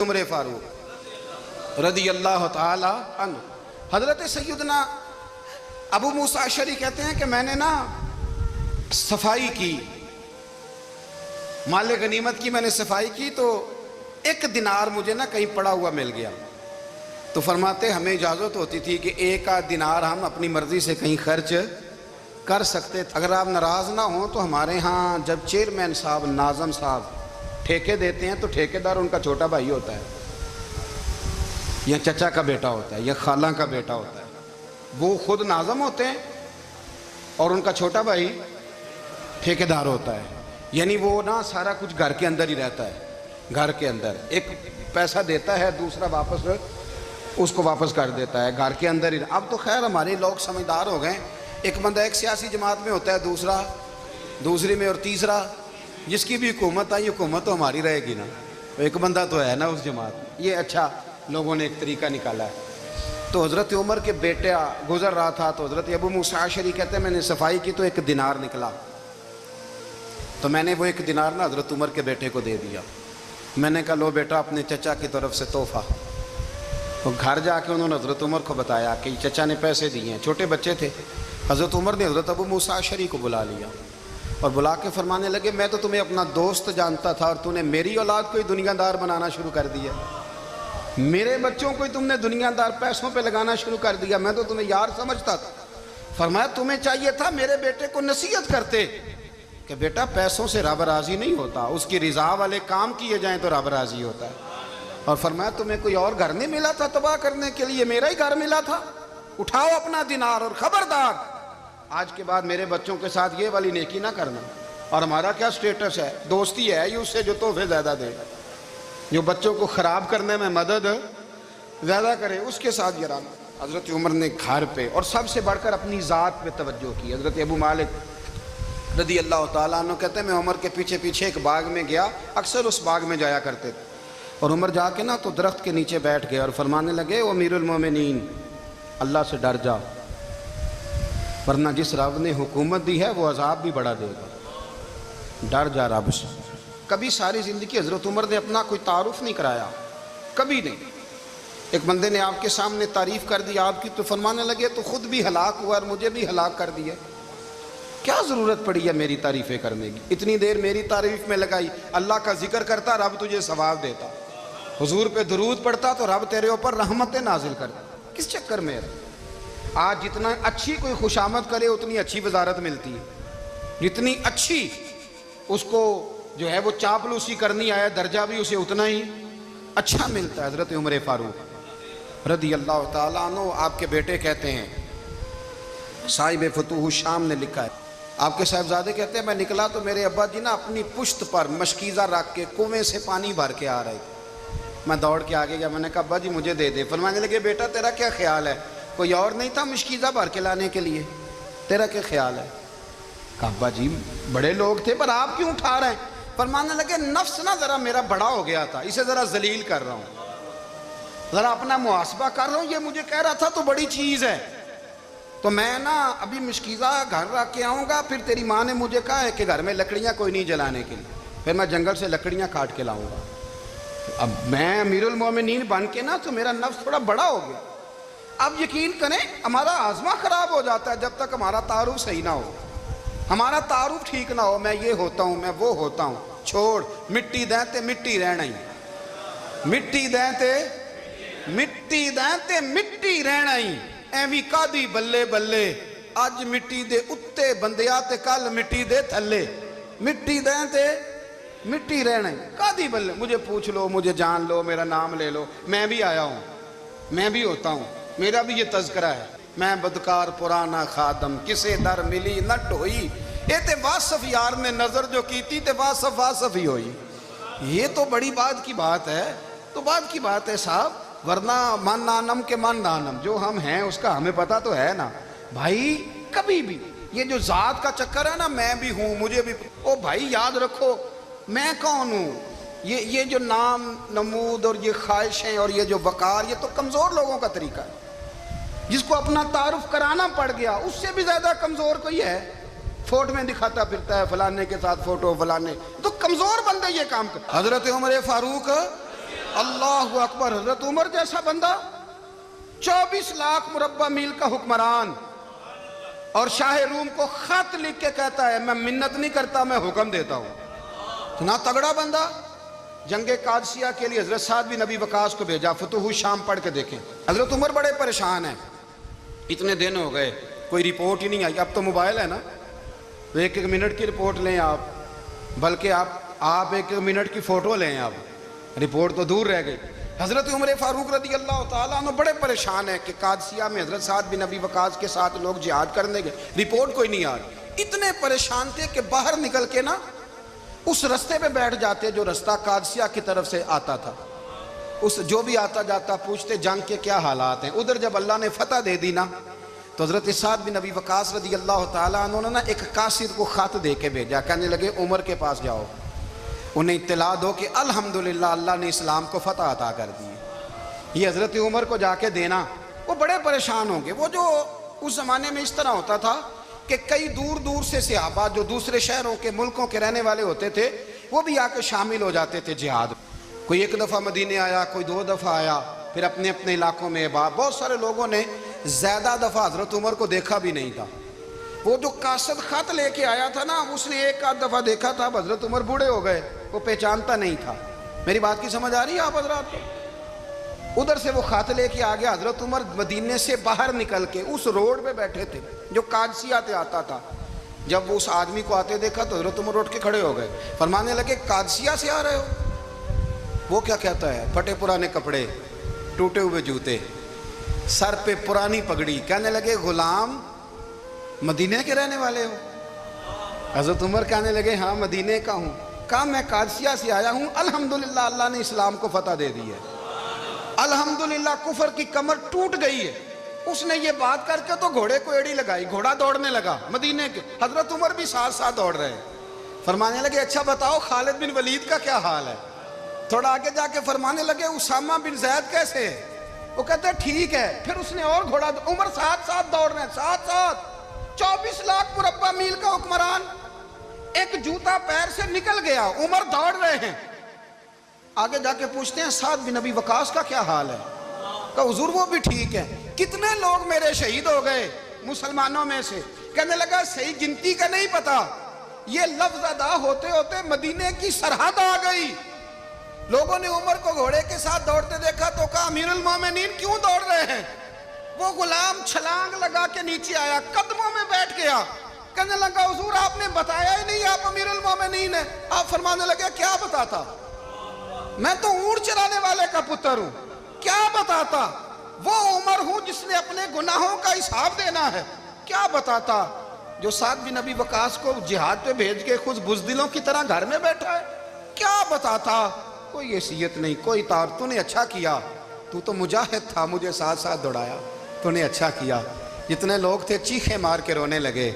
عمر فاروق رضی اللہ تعالی عنہ۔ حضرت سیدنا ابو موسیٰ اشعری کہتے ہیں کہ میں نے صفائی کی، مال غنیمت کی میں نے صفائی کی تو ایک دینار مجھے کہیں پڑا ہوا مل گیا، تو فرماتے ہمیں اجازت ہوتی تھی کہ ایک آدھ دینار ہم اپنی مرضی سے کہیں خرچ کر سکتے تھے۔ اگر آپ ناراض نہ ہوں تو ہمارے ہاں جب چیئرمین صاحب، ناظم صاحب ٹھیکے دیتے ہیں تو ٹھیکیدار ان کا چھوٹا بھائی ہوتا ہے، یا چچا کا بیٹا ہوتا ہے، یا خالہ کا بیٹا ہوتا ہے۔ وہ خود ناظم ہوتے ہیں اور ان کا چھوٹا بھائی ٹھیکیدار ہوتا ہے، یعنی وہ سارا کچھ گھر کے اندر ہی رہتا ہے۔ گھر کے اندر ایک پیسہ دیتا ہے، دوسرا واپس اس کو واپس کر دیتا ہے، گھر کے اندر ہی۔ اب تو خیر ہمارے لوگ سمجھدار ہو گئے، ایک بندہ ایک سیاسی جماعت میں ہوتا ہے، دوسرا دوسری میں، اور تیسرا جس کی بھی حکومت آئی، حکومت تو ہماری رہے گی نا، ایک بندہ تو ہے نا اس جماعت میں۔ یہ اچھا لوگوں نے ایک طریقہ نکالا ہے۔ تو حضرت عمر کے بیٹا گزر رہا تھا تو حضرت ابو موسیٰ اشعری کہتے ہیں میں نے صفائی کی تو ایک دینار نکلا، تو میں نے وہ ایک دینار حضرت عمر کے بیٹے کو دے دیا۔ میں نے کہا لو بیٹا اپنے چچا کی طرف سے تحفہ۔ تو گھر جا کے انہوں نے حضرت عمر کو بتایا کہ چچا نے پیسے دیے ہیں، چھوٹے بچے تھے۔ حضرت عمر نے حضرت ابو موسیٰ اشعری کو بلا لیا اور بلا کے فرمانے لگے میں تو تمہیں اپنا دوست جانتا تھا اور تو نے میری اولاد کو ہی دنیا دار بنانا شروع کر دیا، میرے بچوں کو ہی تم نے دنیا دار پیسوں پہ لگانا شروع کر دیا، میں تو تمہیں یار سمجھتا تھا۔ فرمایا تمہیں چاہیے تھا میرے بیٹے کو نصیحت کرتے کہ بیٹا پیسوں سے رب راضی نہیں ہوتا، اس کی رضا والے کام کیے جائیں تو رب راضی ہوتا ہے۔ اور فرمایا تمہیں کوئی اور گھر نہیں ملا تھا تباہ کرنے کے لیے، میرا ہی گھر ملا تھا، اٹھاؤ اپنا دینار اور خبردار آج کے بعد میرے بچوں کے ساتھ یہ والی نیکی نہ کرنا۔ اور ہمارا کیا سٹیٹس ہے، دوستی ہے یہ اس سے جو تحفے زیادہ دے، جو بچوں کو خراب کرنے میں مدد زیادہ کرے اس کے ساتھ گرانا۔ حضرت عمر نے گھر پہ اور سب سے بڑھ کر اپنی ذات پہ توجہ کی۔ حضرت ابو مالک رضی اللہ تعالیٰ عنہ کہتے ہیں میں عمر کے پیچھے پیچھے ایک باغ میں گیا، اکثر اس باغ میں جایا کرتے تھے، اور عمر جا کے تو درخت کے نیچے بیٹھ گئے اور فرمانے لگے او امیر المومنین اللہ سے ڈر جا، ورنہ جس رب نے حکومت دی ہے وہ عذاب بھی بڑا دے گا، ڈر جا رب سے۔ کبھی ساری زندگی حضرت عمر نے اپنا کوئی تعارف نہیں کرایا، کبھی نہیں۔ ایک بندے نے آپ کے سامنے تعریف کر دی آپ کی تو فرمانے لگے تو خود بھی ہلاک ہوا اور مجھے بھی ہلاک کر دیا، کیا ضرورت پڑی ہے میری تعریفیں کرنے کی، اتنی دیر میری تعریف میں لگائی، اللہ کا ذکر کرتا رب تجھے ثواب دیتا، حضور پہ درود پڑھتا تو رب تیرے اوپر رحمتیں نازل کرتا، کس چکر میں ہے؟ آج جتنا اچھی کوئی خوشامد کرے اتنی اچھی وزارت ملتی ہے، جتنی اچھی اس کو جو ہے وہ چاپلوسی کرنی آیا درجہ بھی اسے اتنا ہی اچھا ملتا ہے۔ حضرت عمر فاروق رضی اللہ تعالیٰ عنہ آپ کے بیٹے کہتے ہیں، صاحب فتوح الشام نے لکھا ہے، آپ کے صاحبزادے کہتے ہیں میں نکلا تو میرے ابا جی اپنی پشت پر مشکیزہ رکھ کے کنویں سے پانی بھر کے آ رہے تھے۔ میں دوڑ کے آگے گیا، میں نے کہا ابا جی مجھے دے دے۔ فرمانے لگے بیٹا تیرا کیا خیال ہے، کوئی اور نہیں تھا مشکیزہ بھر کے لانے کے لیے، تیرا کیا خیال ہے؟ کہا ابا جی بڑے لوگ تھے پر آپ کیوں اٹھا رہے ہیں؟ فرمانے لگے نفس ذرا میرا بڑا ہو گیا تھا، اسے ذرا ذلیل کر رہا ہوں، ذرا اپنا محاسبہ کر رہا ہوں، یہ مجھے کہہ رہا تھا تو بڑی چیز ہے، تو میں ابھی مشکیزہ گھر رکھ کے آؤں گا، پھر تیری ماں نے مجھے کہا ہے کہ گھر میں لکڑیاں کوئی نہیں جلانے کے لیے، پھر میں جنگل سے لکڑیاں کاٹ کے لاؤں گا۔ اب میں امیر المومنین بن کے تو میرا نفس تھوڑا بڑا ہو گیا۔ اب یقین کریں ہمارا آزما خراب ہو جاتا ہے جب تک ہمارا تعارف صحیح نہ ہو، ہمارا تعارف ٹھیک نہ ہو، میں یہ ہوتا ہوں میں وہ ہوتا ہوں، چھوڑ مٹی دیں تے مٹی رہنا ہی، مٹی دیں تے مٹی رہنا ہی، ایویں کادی بلے بلے اج مٹی دے اتے بندیا تے کل مٹی دے تھلے، مٹی دیں تے مٹی رہنا ہی، کادی بلے، مجھے پوچھ لو مجھے جان لو میرا نام لے لو، میں بھی آیا ہوں، میں بھی ہوتا ہوں، میرا بھی یہ تذکرہ ہے، میں بدکار پرانا خادم کسے در ملی نہ ٹوئی، اے تے واصف یار نے نظر جو کی تھی تے واصف ہی ہوئی۔ یہ تو بڑی بات کی بات ہے، تو بات کی بات ہے صاحب، ورنہ من نانم کے من نانم، جو ہم ہیں اس کا ہمیں پتہ تو ہے نا بھائی۔ کبھی بھی یہ جو ذات کا چکر ہے میں بھی ہوں مجھے بھی، او بھائی یاد رکھو میں کون ہوں، یہ جو نام نمود اور یہ خواہشیں اور یہ جو وقار، یہ تو کمزور لوگوں کا طریقہ ہے، جس کو اپنا تعارف کرانا پڑ گیا اس سے بھی زیادہ کمزور کوئی ہے، فوٹو میں دکھاتا پھرتا ہے فلانے کے ساتھ فوٹو، فلانے تو کمزور بندے یہ کام کر۔ حضرت عمر فاروق اللہ اکبر. حضرت عمر جیسا بندہ 24 لاکھ مربع میل کا حکمران, اور شاہ روم کو خط لکھ کے کہتا ہے میں منت نہیں کرتا, میں حکم دیتا ہوں. اتنا تگڑا بندہ. جنگ قادسیہ کے لیے حضرت سعد بن ابی وقاص کو بھیجا. فتوح الشام پڑھ کے دیکھیں. حضرت عمر بڑے پریشان ہیں, اتنے دن ہو گئے کوئی رپورٹ ہی نہیں آئی. اب تو موبائل ہے نا, ایک ایک منٹ کی رپورٹ لیں آپ, بلکہ آپ ایک ایک منٹ کی فوٹو لیں آپ, رپورٹ تو دور رہ گئی. حضرت عمر فاروق رضی اللہ تعالیٰ عنہ بڑے پریشان ہیں کہ قادسیہ میں حضرت سعد بن ابی وقاص کے ساتھ لوگ جہاد کرنے گئے, رپورٹ کوئی نہیں آ رہی. اتنے پریشان تھے کہ باہر نکل کے نا اس رستے پہ بیٹھ جاتے جو رستہ قادسیہ کی طرف سے آتا تھا. اس جو بھی آتا جاتا پوچھتے جنگ کے کیا حالات ہیں. ادھر جب اللہ نے فتح دے دی نا تو حضرت سعد بن ابی وقاص رضی اللہ تعالیٰ عنہ نے ایک قاصد کو خط دے کے بھیجا. کہنے لگے عمر کے پاس جاؤ, انہیں اطلاع دو کہ الحمدللہ اللہ نے اسلام کو فتح عطا کر دی. یہ حضرت عمر کو جا کے دینا. وہ بڑے پریشان ہوں گے. وہ جو اس زمانے میں اس طرح ہوتا تھا کہ کئی دور دور سے صحابہ جو دوسرے شہروں کے ملکوں کے رہنے والے ہوتے تھے وہ بھی آ کے شامل ہو جاتے تھے جہاد. کوئی ایک دفعہ مدینے آیا, کوئی 2 دفعہ آیا, پھر اپنے اپنے علاقوں میں. بہت سارے لوگوں نے زیادہ دفعہ حضرت عمر کو دیکھا بھی نہیں تھا. وہ جو قاصد خط لے کے آیا تھا نا, اس نے 1 دفعہ دیکھا تھا. حضرت عمر بوڑھے ہو گئے, وہ پہچانتا نہیں تھا. میری بات کی سمجھ آ رہی ہے آپ حضرات کو؟ ادھر سے وہ خط لے کے آ گیا. حضرت عمر مدینے سے باہر نکل کے اس روڈ پہ بیٹھے تھے جو قادسیہ سے آتا تھا. جب وہ اس آدمی کو آتے دیکھا تو حضرت عمر اٹھ کے کھڑے ہو گئے, فرمانے لگے قادسیہ سے آ رہے ہو؟ وہ کیا کہتا ہے؟ پھٹے پرانے کپڑے, ٹوٹے ہوئے جوتے, سر پہ پرانی پگڑی. کہنے لگے غلام مدینے کے رہنے والے ہو؟ حضرت عمر کہنے لگے ہاں مدینے کا ہوں. کہا میں قادسیہ سے آیا ہوں, الحمدللہ اللہ نے اسلام کو فتح دے دی ہے, الحمدللہ کفر کی کمر ٹوٹ گئی ہے. اس نے یہ بات کر کے تو گھوڑے کو ایڑی لگائی, گھوڑا دوڑنے لگا مدینے کے. حضرت عمر بھی ساتھ ساتھ دوڑ رہے ہیں. فرمانے لگے اچھا بتاؤ خالد بن ولید کا کیا حال ہے؟ تھوڑا آگے جا کے فرمانے لگے اسامہ بن زید کیسے ہے؟ وہ کہتے ہیں ٹھیک ہے. پھر اس نے اور گھوڑا. عمر ساتھ ساتھ دوڑ رہے ہیں, ساتھ ساتھ. 24 لاکھ مربع میل کا حکمران, ایک جوتا پیر سے نکل گیا, عمر دوڑ رہے ہیں. آگے جا کے پوچھتے ہیں سعد بن ابی وقاص کا کیا حال ہے؟ کہ حضور وہ بھی ٹھیک ہے. کتنے لوگ میرے شہید ہو گئے مسلمانوں میں سے؟ کہنے لگا صحیح گنتی کا نہیں پتا, یہ لفظ ادا ہوتے ہوتے مدینے کی سرحد آ گئی. لوگوں نے عمر کو گھوڑے کے ساتھ دوڑتے دیکھا تو کہا امیر المومنین کیوں دوڑ رہے ہیں؟ وہ غلام چھلانگ لگا کے نیچے آیا, قدموں میں بیٹھ گیا. کہنے لگا حضور آپ نے بتایا ہی نہیں آپ امیر المومنین ہیں. آپ فرمانے لگے کیا بتاتا؟ میں تو اونٹ چرانے والے کا پتر ہوں, کیا بتاتا؟ وہ عمر ہوں جس نے اپنے گناہوں کا حساب دینا ہے. کیا بتاتا جو سعد بن ابی وقاص کو جہاد پہ بھیج کے خود بزدلوں کی طرح گھر میں بیٹھا ہے؟ کیا بتاتا؟ کوئی حیثیت نہیں, کوئی تار. تو نے اچھا کیا, تو تو مجاہد تھا, مجھے ساتھ ساتھ دوڑایا, تو نے اچھا کیا. جتنے لوگ تھے چیخیں مار کے رونے لگے.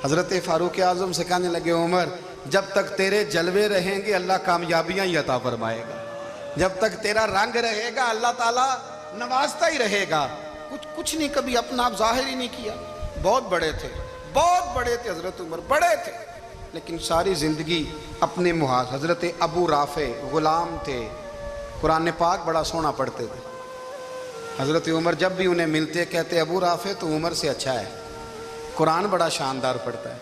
حضرت فاروق اعظم سے کہنے لگے عمر جب تک تیرے جلوے رہیں گے اللہ کامیابیاں ہی عطا فرمائے گا, جب تک تیرا رنگ رہے گا اللہ تعالیٰ نوازتا ہی رہے گا. کچھ نہیں کبھی اپنا آپ ظاہر ہی نہیں کیا. بہت بڑے تھے, بہت بڑے تھے حضرت عمر, بڑے تھے, لیکن ساری زندگی اپنے محاذ. حضرت ابو رافع غلام تھے, قرآن پاک بڑا سونا پڑھتے تھے. حضرت عمر جب بھی انہیں ملتے کہتے ابو رافع تو عمر سے اچھا ہے, قرآن بڑا شاندار پڑھتا ہے.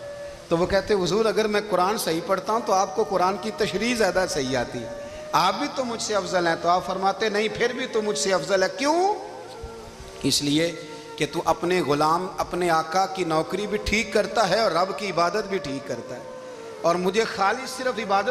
تو وہ کہتے حضور اگر میں قرآن صحیح پڑھتا ہوں تو آپ کو قرآن کی تشریح زیادہ صحیح آتی ہے, آپ بھی تو مجھ سے افضل ہیں. تو آپ فرماتے نہیں پھر بھی تو مجھ سے افضل ہے. کیوں؟ اس لیے کہ تو اپنے غلام اپنے آقا کی نوکری بھی ٹھیک کرتا ہے اور رب کی عبادت بھی ٹھیک کرتا ہے, اور مجھے خالص صرف عبادت